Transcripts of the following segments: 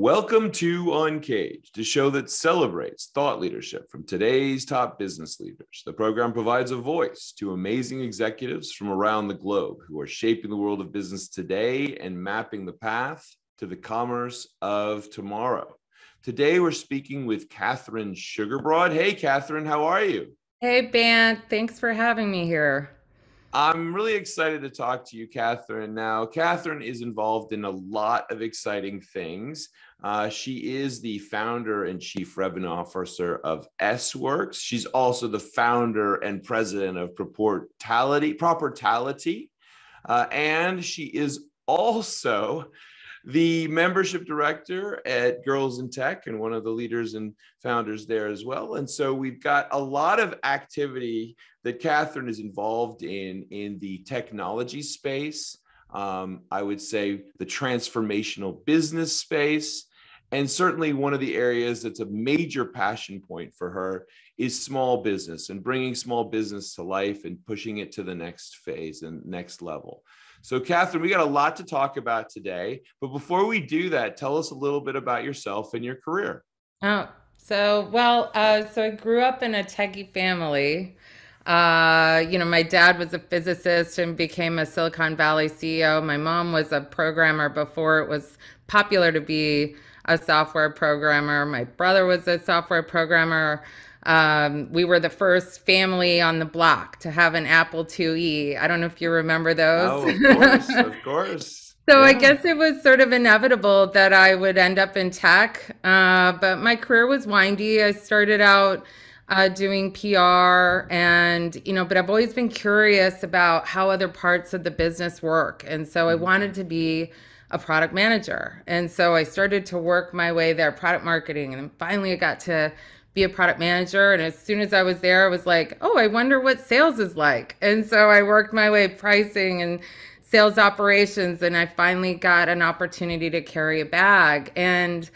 Welcome to UNCAGED, a show that celebrates thought leadership from today's top business leaders. The program provides a voice to amazing executives from around the globe who are shaping the world of business today and mapping the path to the commerce of tomorrow. Today, we're speaking with Catherine Sugarbroad. Hey, Catherine, how are you? Hey, Ben, thanks for having me here. I'm really excited to talk to you, Catherine. Now, Catherine is involved in a lot of exciting things. She is the founder and chief revenue officer of S-Works. She's also the founder and president of Propertality, and she is also the membership director at Girls in Tech and one of the leaders and founders there as well. And so we've got a lot of activity that Catherine is involved in the technology space. I would say the transformational business space. And certainly one of the areas that's a major passion point for her is small business and bringing small business to life and pushing it to the next phase and next level. So, Catherine, we got a lot to talk about today. But before we do that, tell us a little bit about yourself and your career. So I grew up in a techie family. My dad was a physicist and became a Silicon Valley CEO. My mom was a programmer before it was popular to be a software programmer. My brother was a software programmer. We were the first family on the block to have an Apple IIe. I don't know if you remember those. Oh, of course, of course. So I Yeah. guess it was sort of inevitable that I would end up in tech. But my career was windy. I started out doing PR but I've always been curious about how other parts of the business work. And so I wanted to be a product manager. And so I started to work my way there, product marketing. And finally I got to be a product manager. And as soon as I was there, I was like, oh, I wonder what sales is like. And so I worked my way pricing and sales operations, and I finally got an opportunity to carry a bag. And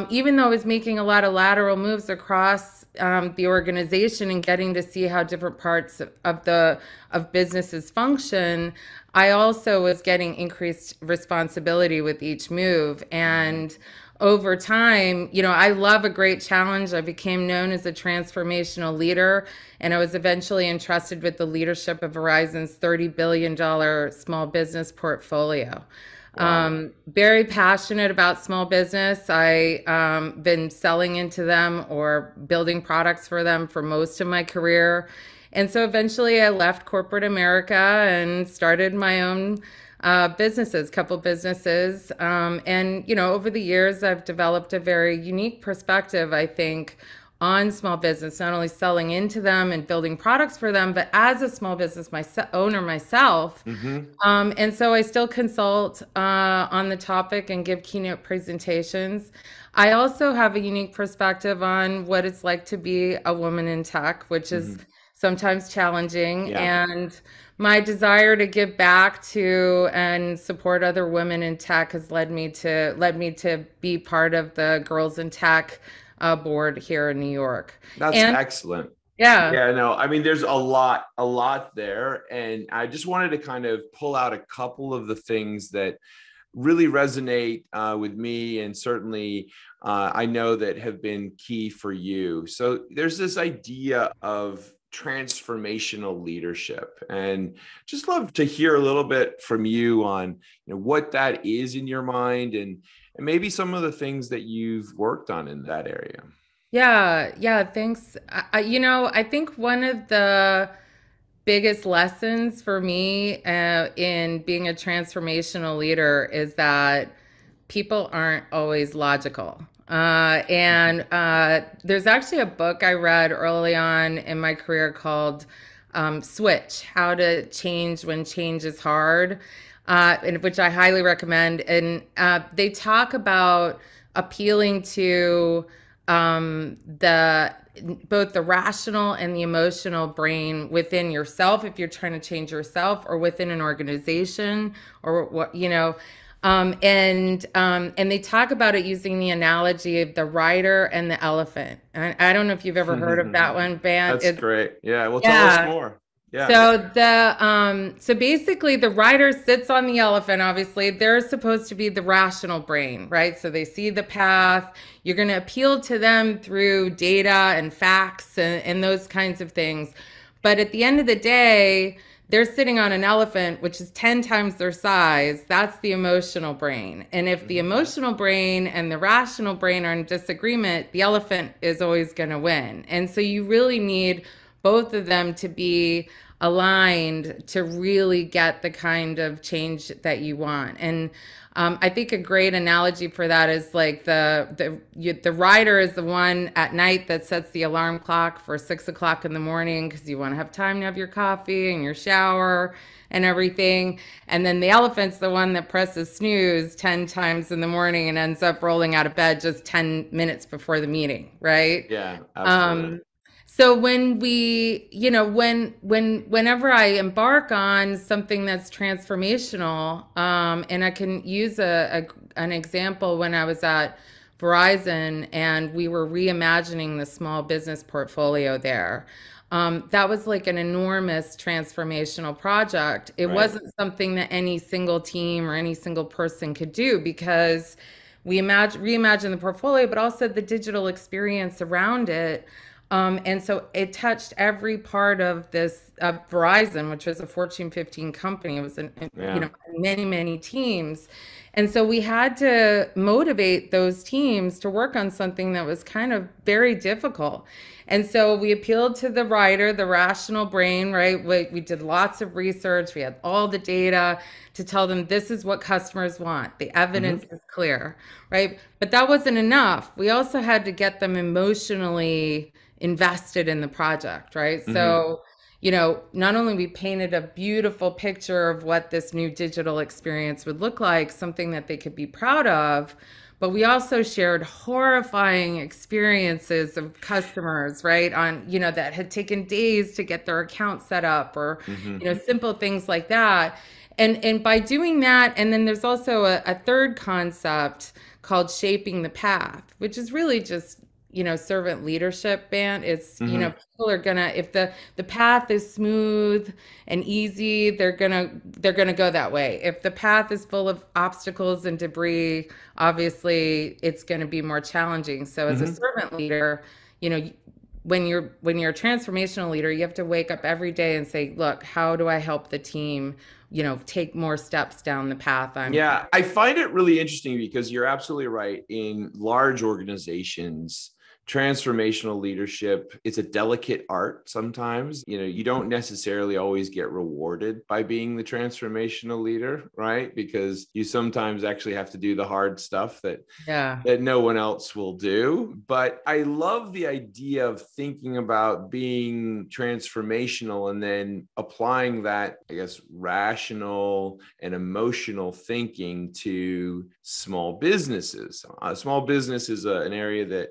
even though I was making a lot of lateral moves across the organization and getting to see how different parts of businesses function, I also was getting increased responsibility with each move. And over time, I love a great challenge. I became known as a transformational leader, and I was eventually entrusted with the leadership of Verizon's $30 billion small business portfolio. Wow. Very passionate about small business. I been selling into them or building products for them for most of my career. And so eventually I left corporate America and started my own couple businesses. Over the years, I've developed a very unique perspective, I think, on small business, not only selling into them and building products for them, but as a small business owner myself. Mm-hmm. And so I still consult on the topic and give keynote presentations. I also have a unique perspective on what it's like to be a woman in tech, which is Mm-hmm. sometimes challenging. Yeah. And my desire to give back to and support other women in tech has led me to be part of the Girls in Tech board here in New York. That's And excellent. yeah, Yeah, no, I mean, there's a lot there. And I just wanted to kind of pull out a couple of the things that really resonate with me. And certainly I know that have been key for you. So there's this idea of transformational leadership, and just love to hear a little bit from you on what that is in your mind, and maybe some of the things that you've worked on in that area. yeah, thanks. I think one of the biggest lessons for me in being a transformational leader is that people aren't always logical. And there's actually a book I read early on in my career called Switch: How to Change When Change is Hard, which I highly recommend. And they talk about appealing to the both the rational and the emotional brain within yourself if you're trying to change yourself, or within an organization, or and they talk about it using the analogy of the rider and the elephant. I don't know if you've ever heard of that one, Bant. That's great. Yeah. Well, tell us Yeah. more. Yeah. So basically the rider sits on the elephant, obviously. They're supposed to be the rational brain, right? So they see the path. You're going to appeal to them through data and facts and those kinds of things. But at the end of the day, they're sitting on an elephant, which is 10 times their size. That's the emotional brain. And if the Mhm. emotional brain and the rational brain are in disagreement, the elephant is always going to win. And so you really need both of them to be aligned to really get the kind of change that you want. And I think a great analogy for that is like the rider is the one at night that sets the alarm clock for 6 o'clock in the morning because you want to have time to have your coffee and your shower and everything. And then the elephant's the one that presses snooze 10 times in the morning and ends up rolling out of bed just 10 minutes before the meeting, right? Yeah, absolutely. Um, so when we, whenever I embark on something that's transformational, and I can use an example when I was at Verizon and we were reimagining the small business portfolio there. That was like an enormous transformational project. It Right. wasn't something that any single team or any single person could do because we reimagined the portfolio, but also the digital experience around it. And so it touched every part of this Verizon, which was a Fortune 15 company. It was, Yeah. many, many teams. And so we had to motivate those teams to work on something that was kind of very difficult. And so we appealed to the writer, the rational brain, right? We did lots of research. We had all the data to tell them this is what customers want. The evidence Hmm. is clear, right? But that wasn't enough. We also had to get them emotionally invested in the project, right? Hmm. So, not only we painted a beautiful picture of what this new digital experience would look like, something that they could be proud of, but we also shared horrifying experiences of customers, right? That had taken days to get their account set up or, Hmm. simple things like that. And by doing that, and then there's also a third concept called shaping the path, which is really just servant leadership band. It's Hmm. people are gonna, if the path is smooth and easy, they're gonna go that way. If the path is full of obstacles and debris, obviously it's going to be more challenging. So as a Hmm. servant leader, you know when you're a transformational leader, you have to wake up every day and say, look, how do I help the team take more steps down the path I'm Yeah, I find it really interesting because you're absolutely right. In large organizations, transformational leadership, it's a delicate art sometimes. You don't necessarily always get rewarded by being the transformational leader, right? Because you sometimes actually have to do the hard stuff that yeah. that no one else will do. But I love the idea of thinking about being transformational and then applying that, I guess, rational and emotional thinking to small businesses. Small business is an area that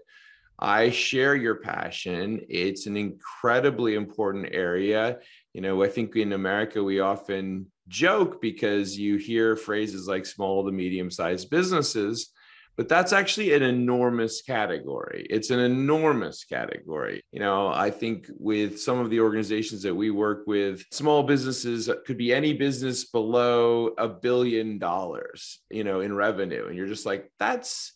I share your passion. It's an incredibly important area. I think in America, we often joke because you hear phrases like small to medium sized businesses, but that's actually an enormous category. It's an enormous category. I think with some of the organizations that we work with, small businesses could be any business below $1 billion, in revenue. And you're just like, that's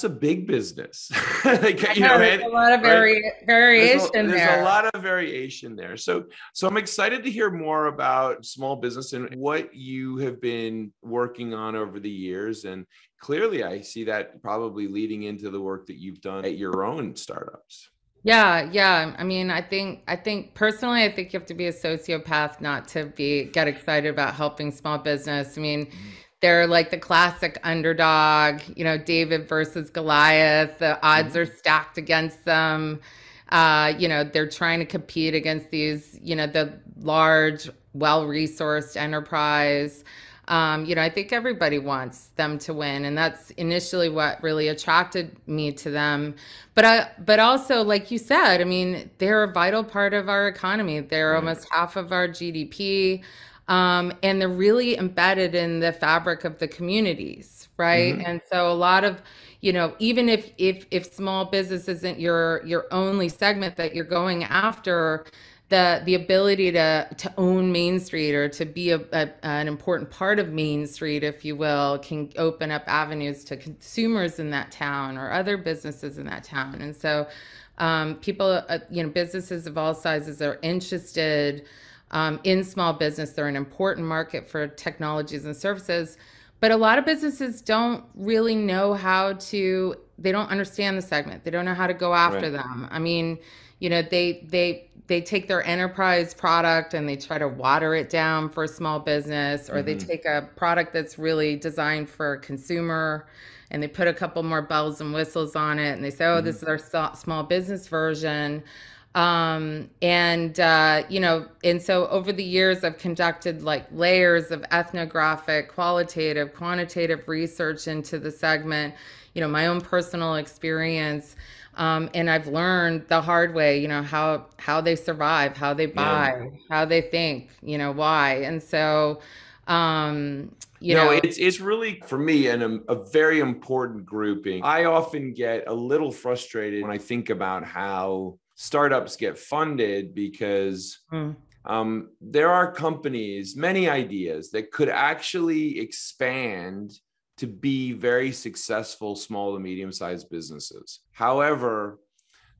a big business. I know there's a lot of Right? variation There's a there. lot of variation there. So I'm excited to hear more about small business and what you have been working on over the years. And clearly I see that probably leading into the work that you've done at your own startups. Yeah, yeah. I mean, I think personally, I think you have to be a sociopath not to get excited about helping small business. I mean, they're like the classic underdog, David versus Goliath. The odds Mm-hmm. are stacked against them. They're trying to compete against these, the large, well-resourced enterprise. I think everybody wants them to win, and that's initially what really attracted me to them. But also, like you said, I mean, they're a vital part of our economy. They're Right. almost half of our GDP, and they're really embedded in the fabric of the communities, right? Mm-hmm. And so a lot of, even if small business isn't your only segment that you're going after, the ability to own Main Street or to be an important part of Main Street, if you will, can open up avenues to consumers in that town or other businesses in that town. And so people, businesses of all sizes are interested in small business. They're an important market for technologies and services. But a lot of businesses don't really know they don't understand the segment. They don't know how to go after them. I mean, they take their enterprise product and they try to water it down for a small business, or they take a product that's really designed for a consumer and they put a couple more bells and whistles on it and they say, oh, this is our small business version. And so over the years, I've conducted like layers of ethnographic, qualitative, quantitative research into the segment, my own personal experience. And I've learned the hard way, how they survive, how they buy, how they think, why. And so, it's really, for me, a very important grouping. I often get a little frustrated when I think about how startups get funded, because there are companies, many ideas that could actually expand to be very successful small to medium-sized businesses. However,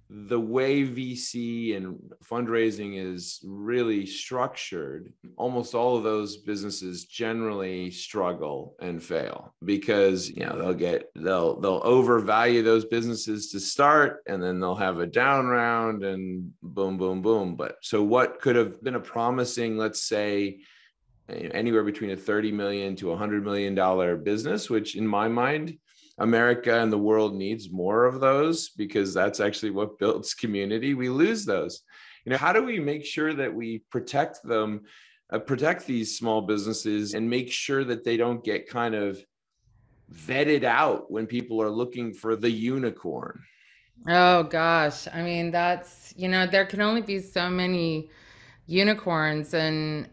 the way VC and fundraising is really structured, almost all of those businesses generally struggle and fail because they'll overvalue those businesses to start, and then they'll have a down round and boom, boom, boom. But so what could have been a promising, let's say, anywhere between a $30 million to $100 million business, which in my mind, America and the world needs more of those, because that's actually what builds community. We lose those. How do we make sure that we protect them, protect these small businesses, and make sure that they don't get kind of vetted out when people are looking for the unicorn? Oh gosh. I mean, there can only be so many unicorns. And,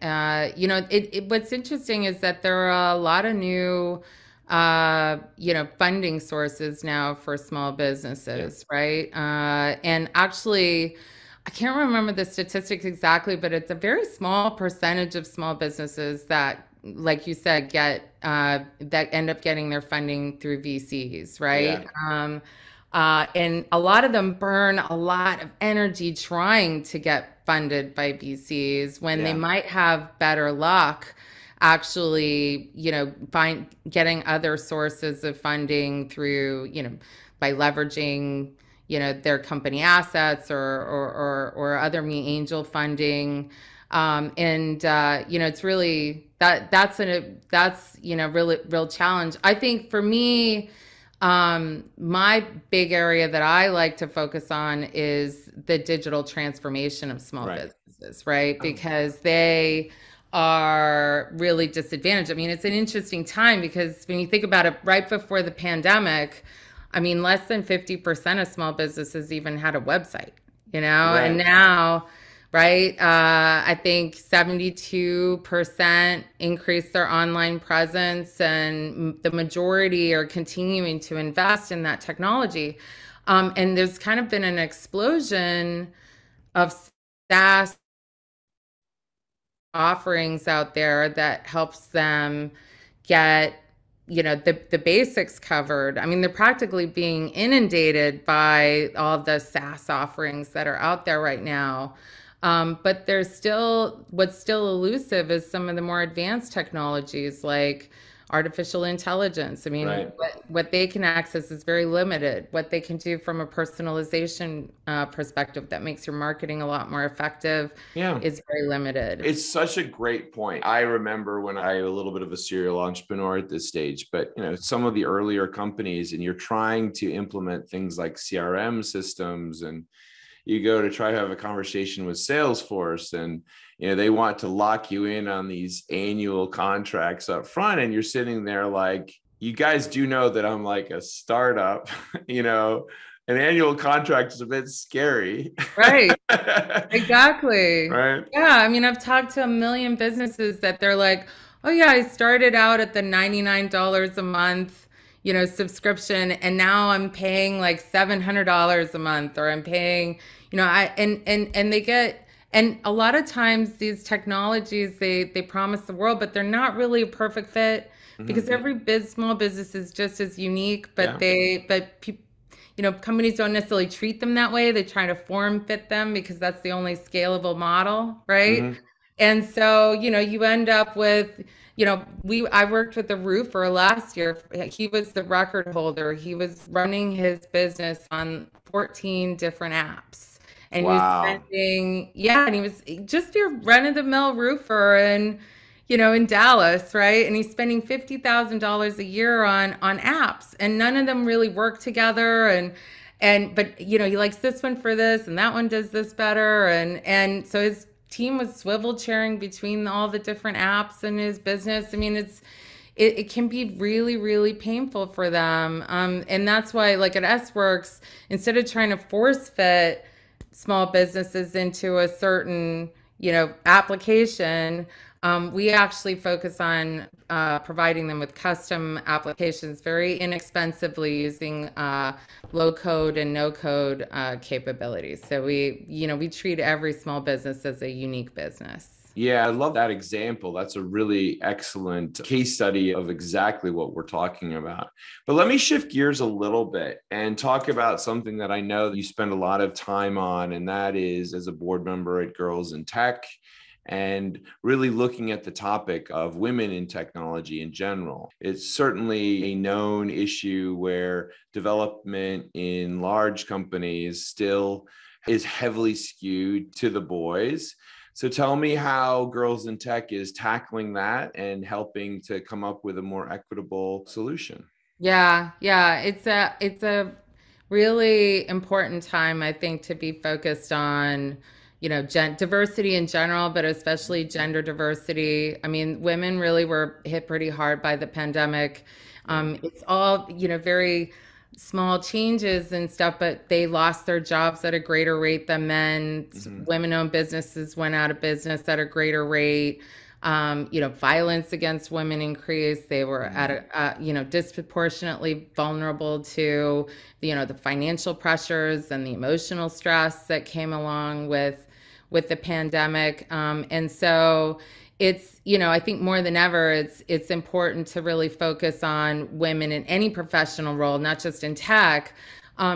what's interesting is that there are a lot of new funding sources now for small businesses, right? And actually, I can't remember the statistics exactly, but it's a very small percentage of small businesses that, like you said, that end up getting their funding through VCs, right? And a lot of them burn a lot of energy trying to get funded by VCs when they might have better luck actually, getting other sources of funding through, by leveraging, their company assets or other angel funding. It's really that's really real challenge. I think for me, my big area that I like to focus on is the digital transformation of small businesses, right? Because they are really disadvantaged. I mean, it's an interesting time because when you think about it, right before the pandemic, I mean, less than 50% of small businesses even had a website, and now, right, I think 72% increased their online presence, and the majority are continuing to invest in that technology. And there's kind of been an explosion of SaaS offerings out there that helps them get the basics covered. I mean, they're practically being inundated by all the SaaS offerings that are out there right now. But what's still elusive is some of the more advanced technologies like artificial intelligence. I mean, what they can access is very limited. What they can do from a personalization perspective that makes your marketing a lot more effective is very limited. It's such a great point. I remember when I was a little bit of a serial entrepreneur at this stage, but some of the earlier companies, and you're trying to implement things like CRM systems, and you go to try to have a conversation with Salesforce, and they want to lock you in on these annual contracts up front, and you're sitting there like, you guys do know that I'm like a startup, an annual contract is a bit scary. Right. Exactly. Right. Yeah. I mean, I've talked to a million businesses that they're like, oh yeah, I started out at the $99 a month, subscription, and now I'm paying like $700 a month, or I'm paying, and they get, And a lot of times these technologies, they promise the world, but they're not really a perfect fit because Mhm. every small business is just as unique, but Yeah. companies don't necessarily treat them that way. They try to form fit them because that's the only scalable model, right? Hmm. And so, you end up with, I worked with a roofer last year. He was the record holder. He was running his business on 14 different apps. And he was Wow. spending, yeah, and he was just your run-of-the-mill roofer in Dallas, right? And he's spending $50,000 a year on apps, and none of them really work together. But he likes this one for this, and that one does this better, and so his team was swivel chairing between all the different apps in his business. I mean, it can be really, really painful for them. And that's why, like at S-Works, instead of trying to force fit small businesses into a certain, application, we actually focus on providing them with custom applications very inexpensively using low code and no code capabilities. So we treat every small business as a unique business. Yeah, I love that example. That's a really excellent case study of exactly what we're talking about. But let me shift gears a little bit and talk about something that I know that you spend a lot of time on, and that is as a board member at Girls in Tech and really looking at the topic of women in technology in general. It's certainly a known issue where development in large companies still is heavily skewed to the boys. So tell me how Girls in Tech is tackling that and helping to come up with a more equitable solution. Yeah, yeah, it's a really important time, I think, to be focused on, diversity in general, but especially gender diversity. I mean, women really were hit pretty hard by the pandemic. Yeah. It's all, very small changes and stuff, but they lost their jobs at a greater rate than men. Hmm. Women-owned businesses went out of business at a greater rate. Violence against women increased. They were at Hmm. disproportionately vulnerable to, the financial pressures and the emotional stress that came along with the pandemic. And so I think more than ever, it's important to really focus on women in any professional role, not just in tech,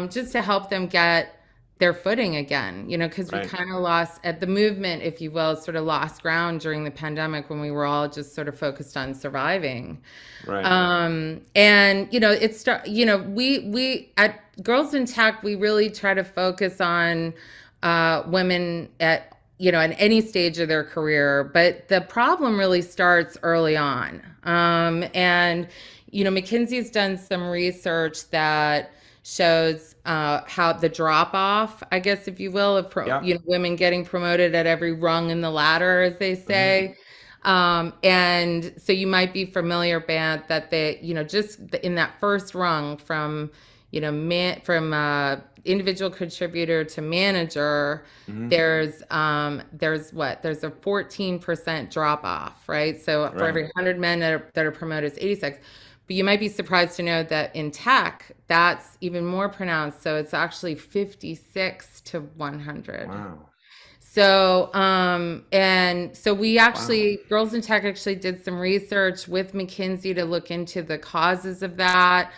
just to help them get their footing again, because we Right. kind of lost at the movement, if you will, sort of lost ground during the pandemic when we were all just sort of focused on surviving. Right. And we at Girls in Tech, we really try to focus on women at in any stage of their career, but the problem really starts early on. And McKinsey's done some research that shows how the drop off, I guess, if you will, of Yeah. women getting promoted at every rung in the ladder, as they Hmm. say. And so you might be familiar, Bant, that just in that first rung from, individual contributor to manager, Hmm. there's a 14% drop off, right? So for Right. every 100 men that are promoted, it's 86. But you might be surprised to know that in tech, that's even more pronounced. So it's actually 56 to 100. Wow. And so Wow. Girls in Tech actually did some research with McKinsey to look into the causes of that.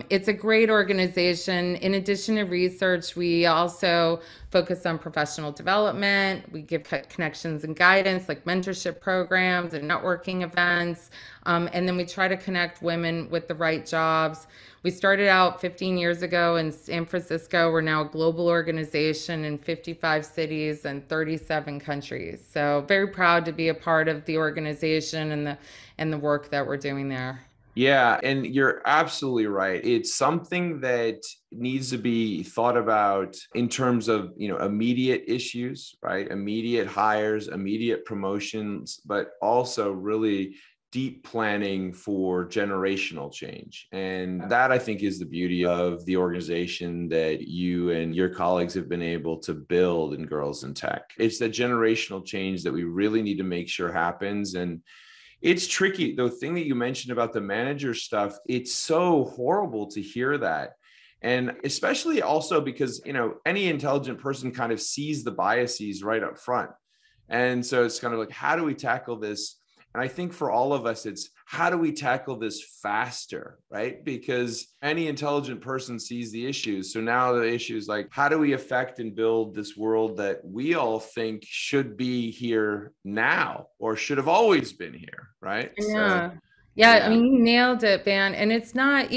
It's a great organization. In addition to research, we also focus on professional development. We give connections and guidance like mentorship programs and networking events. And then we try to connect women with the right jobs. We started out 15 years ago in San Francisco. We're now a global organization in 55 cities and 37 countries. So very proud to be a part of the organization and the work that we're doing there. Yeah, and you're absolutely right. It's something that needs to be thought about in terms of, immediate issues, right? Immediate hires, immediate promotions, but also really deep planning for generational change. And that I think is the beauty of the organization that you and your colleagues have been able to build in Girls in Tech. It's the generational change that we really need to make sure happens. And it's tricky. The thing that you mentioned about the manager stuff, it's so horrible to hear that. And especially also because, any intelligent person kind of sees the biases right up front. And so it's kind of like, how do we tackle this? And I think for all of us, it's how do we tackle this faster, right? Because any intelligent person sees the issues. So now the issue is like, how do we affect and build this world that we all think should be here now or should have always been here, right? So, Yeah. Yeah, I yeah, mean, you nailed it, Van. And it's not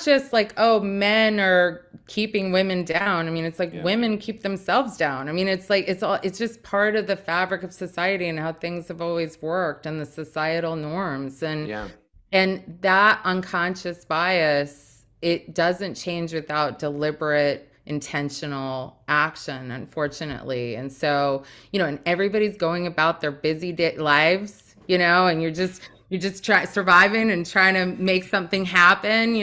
just like, oh, men are keeping women down. I mean, it's like yeah, women keep themselves down. I mean, it's like it's just part of the fabric of society and how things have always worked and the societal norms. yeah, And that unconscious bias, it doesn't change without deliberate, intentional action, unfortunately. And so, and everybody's going about their busy lives, and you're just surviving and trying to make something happen,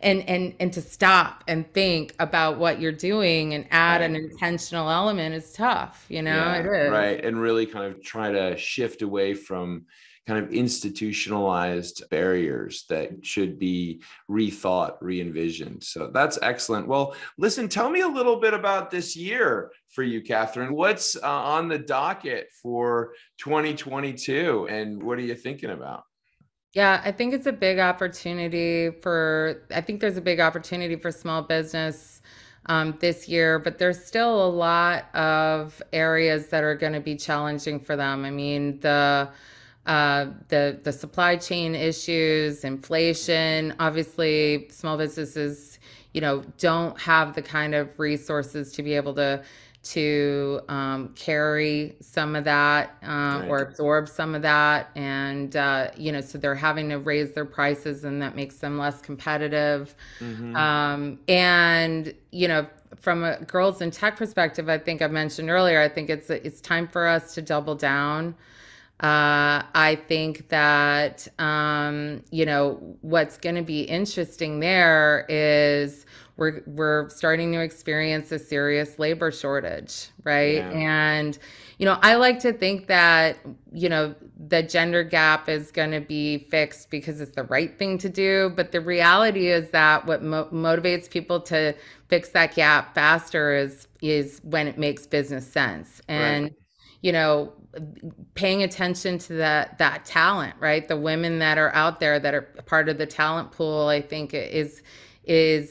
and to stop and think about what you're doing and add an right. intentional element is tough, it Yeah, is. right. And really kind of try to shift away from kind of institutionalized barriers that should be rethought, re-envisioned. So that's excellent. Well, listen, tell me a little bit about this year for you, Catherine. What's on the docket for 2022 and what are you thinking about? Yeah, I think there's a big opportunity for small business this year, but there's still a lot of areas that are going to be challenging for them. I mean, the supply chain issues, inflation, obviously small businesses, don't have the kind of resources to be able to carry some of that or Right. absorb some of that. And, so they're having to raise their prices and that makes them less competitive. Hmm. And, from a girls in tech perspective, I think I mentioned earlier, I think it's time for us to double down. I think that, what's going to be interesting there is we're starting to experience a serious labor shortage, right? Yeah. And, I like to think that, the gender gap is going to be fixed because it's the right thing to do. But the reality is that what motivates people to fix that gap faster is when it makes business sense. Right. And, you know, paying attention to that talent, right? The women that are out there that are part of the talent pool, I think is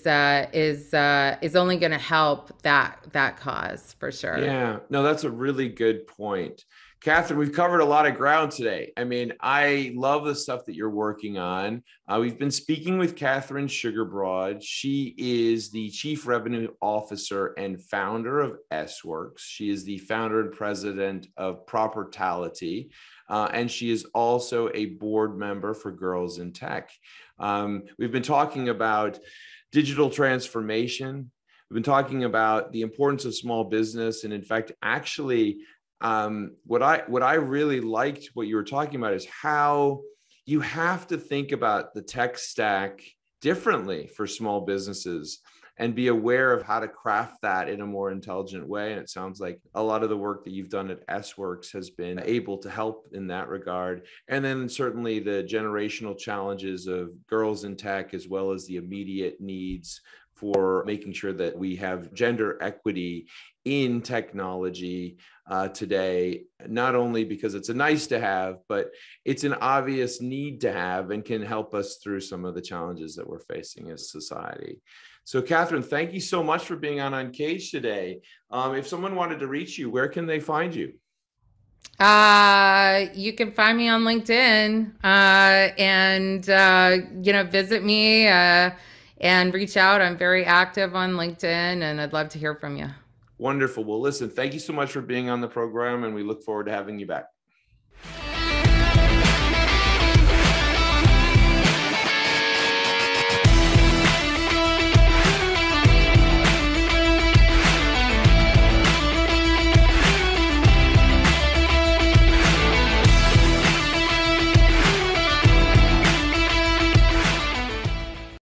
only going to help that cause for sure. Yeah, no, that's a really good point. Catherine, we've covered a lot of ground today. I mean, I love the stuff that you're working on. We've been speaking with Catherine Sugarbroad. She is the Chief Revenue Officer and founder of S-Works. She is the founder and president of Propertality, and she is also a board member for Girls in Tech. We've been talking about digital transformation. We've been talking about the importance of small business. And in fact, actually, what I really liked what you were talking about is how you have to think about the tech stack differently for small businesses and be aware of how to craft that in a more intelligent way. And it sounds like a lot of the work that you've done at S-Works has been able to help in that regard. And then certainly the generational challenges of girls in tech, as well as the immediate needs for making sure that we have gender equity in technology today, not only because it's a nice to have, but it's an obvious need to have and can help us through some of the challenges that we're facing as society. So Catherine, thank you so much for being on Uncaged today. If someone wanted to reach you, where can they find you? You can find me on LinkedIn and visit me and reach out. I'm very active on LinkedIn and I'd love to hear from you. Wonderful. Well, listen, thank you so much for being on the program and we look forward to having you back.